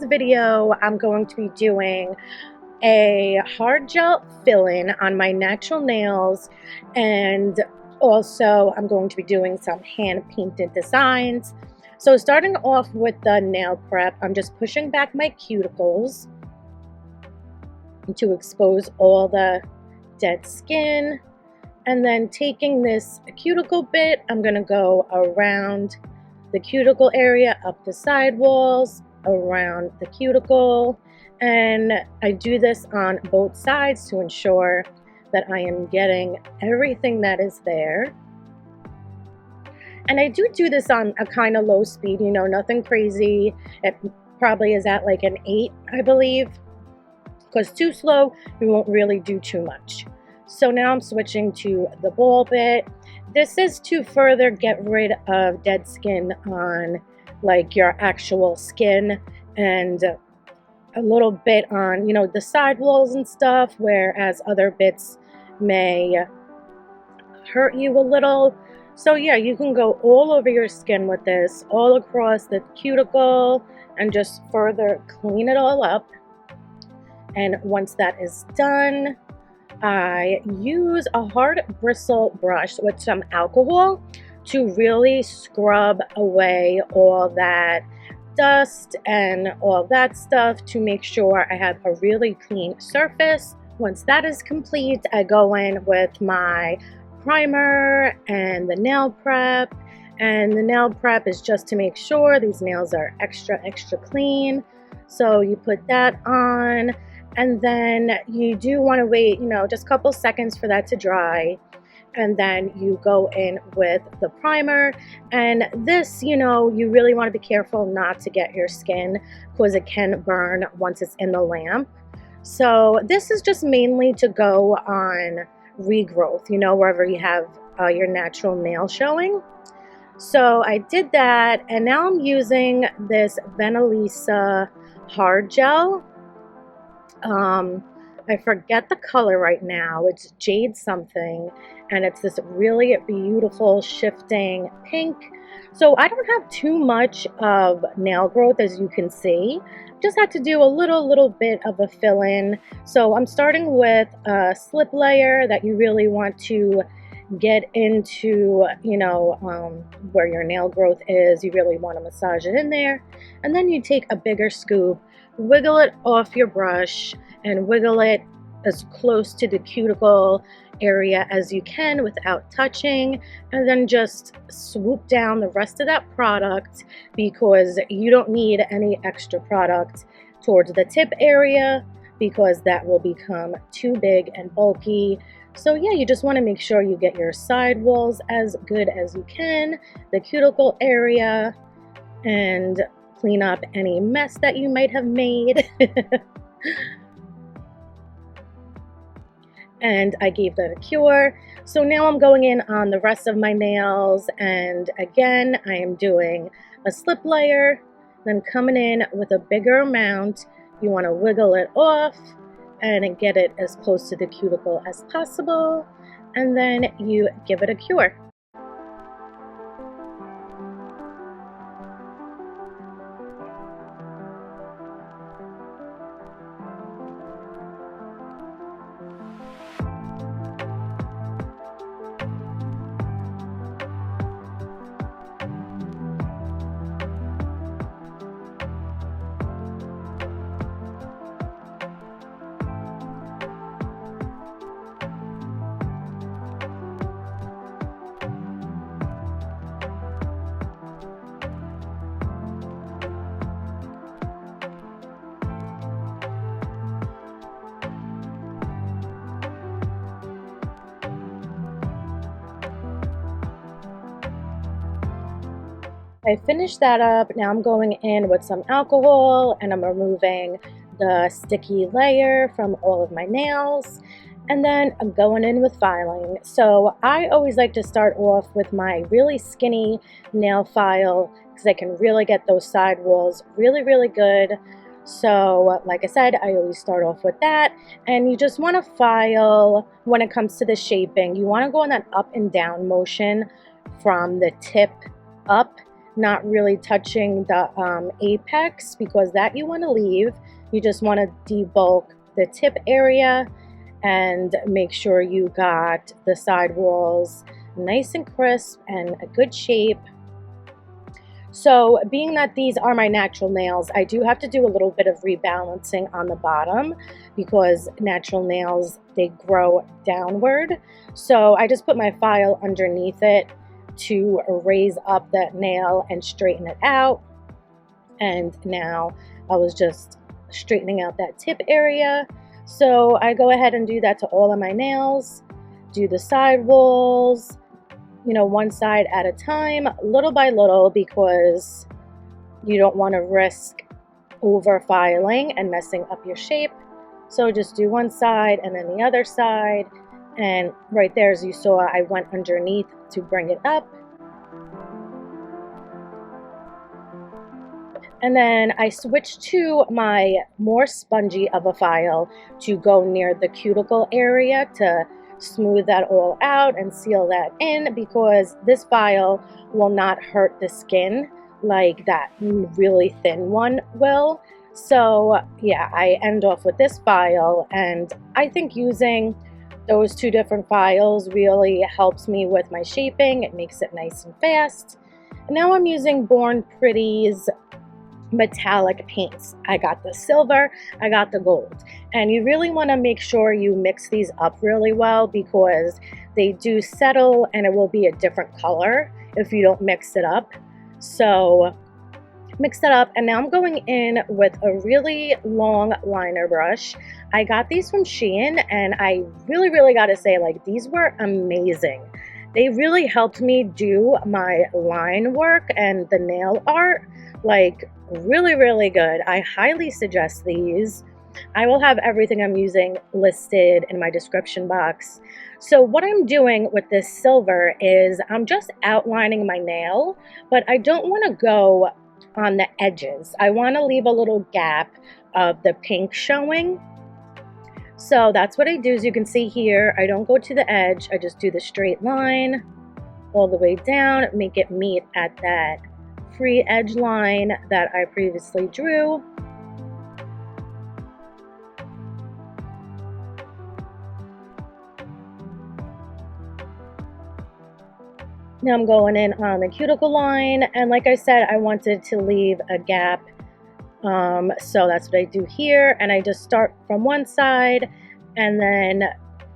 video, I'm going to be doing a hard gel fill-in on my natural nails, and also I'm going to be doing some hand-painted designs. So starting off with the nail prep, I'm just pushing back my cuticles to expose all the dead skin, and then taking this cuticle bit, I'm going to go around the cuticle area, up the side walls, around the cuticle, and I do this on both sides to ensure that I am getting everything that is there. And I do this on a kind of low speed, you know, nothing crazy. It probably is at like an 8, I believe, because too slow, you won't really do too much. So now I'm switching to the ball bit. This is to further get rid of dead skin on like your actual skin, and a little bit on, you know, the side walls and stuff, whereas other bits may hurt you a little. So yeah, you can go all over your skin with this, all across the cuticle, and just further clean it all up. And once that is done, I use a hard bristle brush with some alcohol to really scrub away all that dust and all that stuff to make sure I have a really clean surface. Once that is complete, I go in with my primer and the nail prep. And the nail prep is just to make sure these nails are extra clean. So you put that on, and then you do want to wait, you know, just a couple seconds for that to dry. And then you go in with the primer. And this, you know, you really want to be careful not to get your skin, because it can burn once it's in the lamp. So this is just mainly to go on regrowth, you know, wherever you have your natural nail showing. So I did that, and now I'm using this VENALISA hard gel. I forget the color right now. It's jade something, and it's this really beautiful shifting pink. So I don't have too much of nail growth, as you can see. Just had to do a little bit of a fill-in. So I'm starting with a slip layer that you really want to get into, you know, where your nail growth is. You really want to massage it in there, and then you take a bigger scoop, wiggle it off your brush, and wiggle it as close to the cuticle area as you can without touching, and then just swoop down the rest of that product, because you don't need any extra product towards the tip area, because that will become too big and bulky. So yeah, you just want to make sure you get your side walls as good as you can, the cuticle area, and clean up any mess that you might have made. And I gave that a cure. So now I'm going in on the rest of my nails, and again I am doing a slip layer, then coming in with a bigger amount. You want to wiggle it off and get it as close to the cuticle as possible, and then you give it a cure. I finished that up. Now I'm going in with some alcohol, and I'm removing the sticky layer from all of my nails, and then I'm going in with filing. So I always like to start off with my really skinny nail file, because I can really get those side walls really good. So like I said, I always start off with that, and you just want to file when it comes to the shaping. You want to go in that up and down motion from the tip up, not really touching the apex, because that you want to leave. You just want to debulk the tip area and make sure you got the side walls nice and crisp and a good shape. So being that these are my natural nails, I do have to do a little bit of rebalancing on the bottom, because natural nails, they grow downward. So I just put my file underneath it to raise up that nail and straighten it out. And now I was just straightening out that tip area. So I go ahead and do that to all of my nails, do the side walls, you know, one side at a time, little by little, because you don't want to risk over filing and messing up your shape. So just do one side and then the other side. And right there, as you saw, I went underneath to bring it up. And then I switched to my more spongy of a file to go near the cuticle area to smooth that all out and seal that in, because this file will not hurt the skin like that really thin one will. So yeah, I end off with this file, and I think using those two different files really helps me with my shaping. It makes it nice and fast. And now I'm using Born Pretty's metallic paints. I got the silver, I got the gold, and you really want to make sure you mix these up really well, because they do settle and it will be a different color if you don't mix it up. So mix it up, and now I'm going in with a really long liner brush. I got these from Shein, and I really got to say, like, these were amazing. They really helped me do my line work and the nail art, like really good. I highly suggest these. I will have everything I'm using listed in my description box. So what I'm doing with this silver is I'm just outlining my nail, but I don't want to go on the edges. I want to leave a little gap of the pink showing. So that's what I do. As you can see here, I don't go to the edge. I just do the straight line all the way down, make it meet at that free edge line that I previously drew. Now I'm going in on the cuticle line, and like I said, I wanted to leave a gap, so that's what I do here. And I just start from one side and then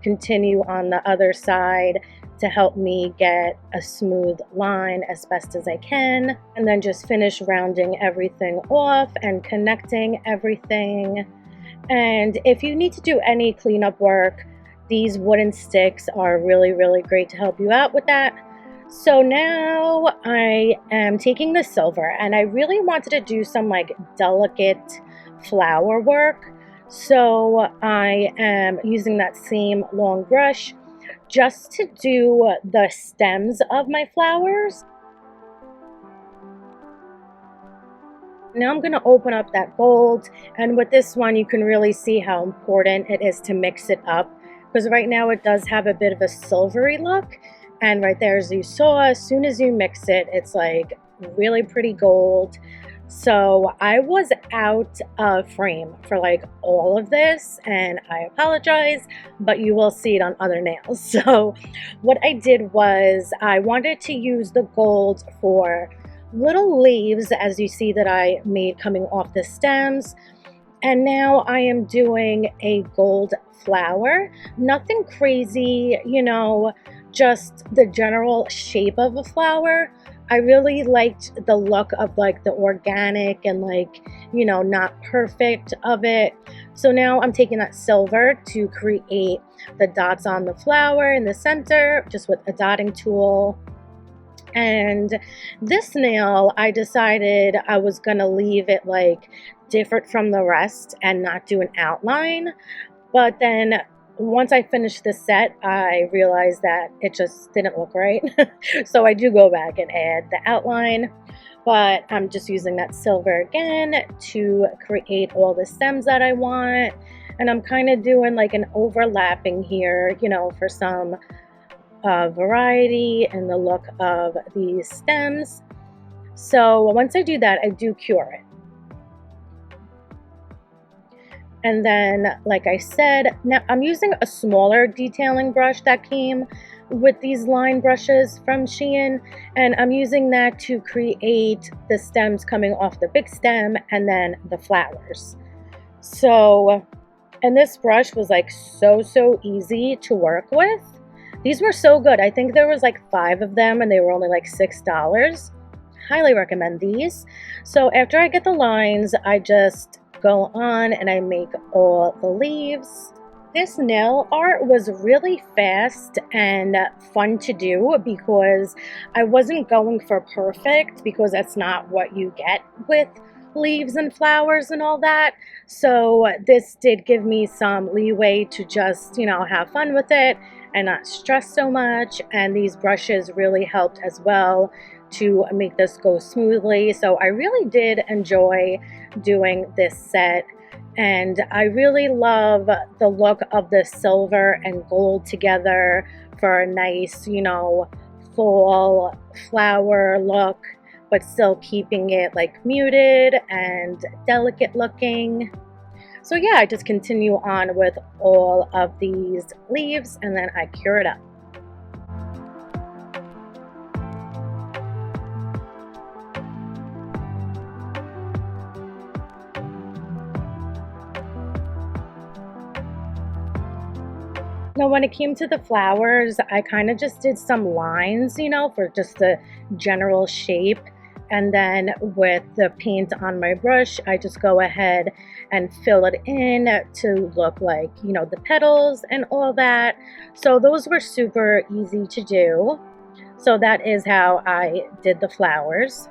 continue on the other side to help me get a smooth line as best as I can, and then just finish rounding everything off and connecting everything. And if you need to do any cleanup work, these wooden sticks are really great to help you out with that. So now I am taking the silver, and I really wanted to do some like delicate flower work. So I am using that same long brush just to do the stems of my flowers. Now I'm going to open up that gold, and with this one you can really see how important it is to mix it up, because right now it does have a bit of a silvery look. And right there, as you saw, as soon as you mix it, it's like really pretty gold. So I was out of frame for like all of this, and I apologize, but you will see it on other nails. So what I did was I wanted to use the gold for little leaves, as you see that I made coming off the stems. And now I am doing a gold flower. Nothing crazy, you know, just the general shape of a flower. I really liked the look of like the organic and like, you know, not perfect of it. So now I'm taking that silver to create the dots on the flower in the center, just with a dotting tool. And this nail, I decided I was gonna leave it like different from the rest and not do an outline. But then once I finished the set, I realized that it just didn't look right. So I do go back and add the outline, but I'm just using that silver again to create all the stems that I want. And I'm kind of doing like an overlapping here, you know, for some variety in the look of these stems. So once I do that, I do cure it. And then, like I said, now I'm using a smaller detailing brush that came with these line brushes from Shein, and I'm using that to create the stems coming off the big stem and then the flowers. So, and this brush was like so easy to work with. These were so good. I think there was like 5 of them and they were only like $6. Highly recommend these. So after I get the lines, I just go on and I make all the leaves. This nail art was really fast and fun to do because I wasn't going for perfect, because that's not what you get with leaves and flowers and all that. So this did give me some leeway to just, you know, have fun with it and not stress so much. And these brushes really helped as well to make this go smoothly. So I really did enjoy doing this set, and I really love the look of the silver and gold together for a nice, you know, fall flower look, but still keeping it like muted and delicate looking. So yeah, I just continue on with all of these leaves and then I cure it up. Now, when it came to the flowers, I kind of just did some lines, you know, for just the general shape. And then with the paint on my brush, I just go ahead and fill it in to look like, you know, the petals and all that. So those were super easy to do. So that is how I did the flowers.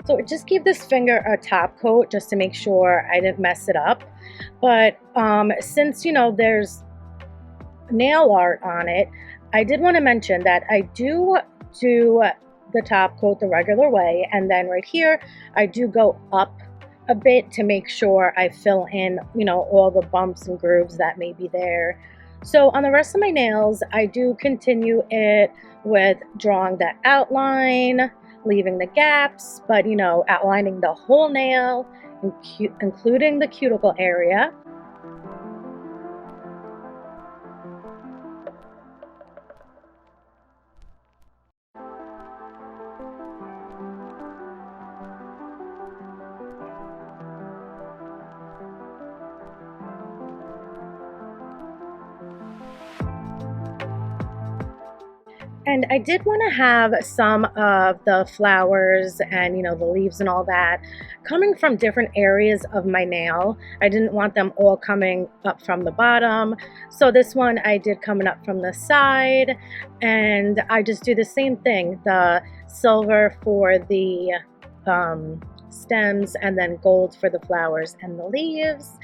So I just gave this finger a top coat just to make sure I didn't mess it up. But since, you know, there's nail art on it, I did want to mention that I do the top coat the regular way, and then right here I do go up a bit to make sure I fill in, you know, all the bumps and grooves that may be there. So on the rest of my nails, I do continue it with drawing that outline, leaving the gaps, but, you know, outlining the whole nail, including the cuticle area. And I did want to have some of the flowers and, you know, the leaves and all that coming from different areas of my nail. I didn't want them all coming up from the bottom. So this one I did coming up from the side, and I just do the same thing. The silver for the stems and then gold for the flowers and the leaves.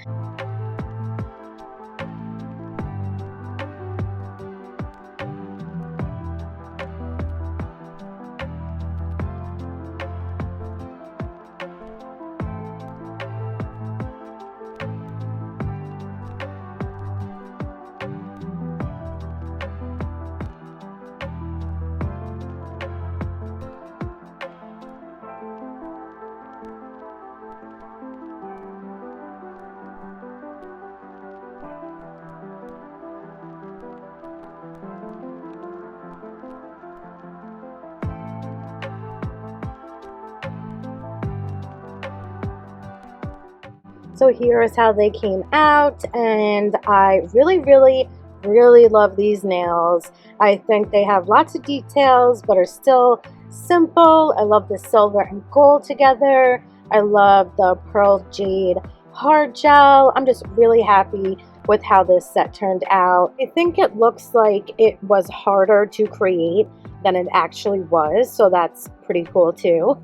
So here is how they came out, and I really love these nails. I think they have lots of details but are still simple. I love the silver and gold together. I love the pearl jade hard gel. I'm just really happy with how this set turned out. I think it looks like it was harder to create than it actually was, so that's pretty cool too.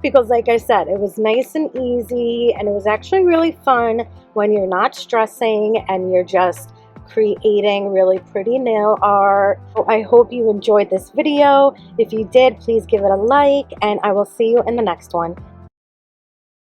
Because like I said, it was nice and easy, and it was actually really fun when you're not stressing and you're just creating really pretty nail art. So I hope you enjoyed this video. If you did, please give it a like, and I will see you in the next one.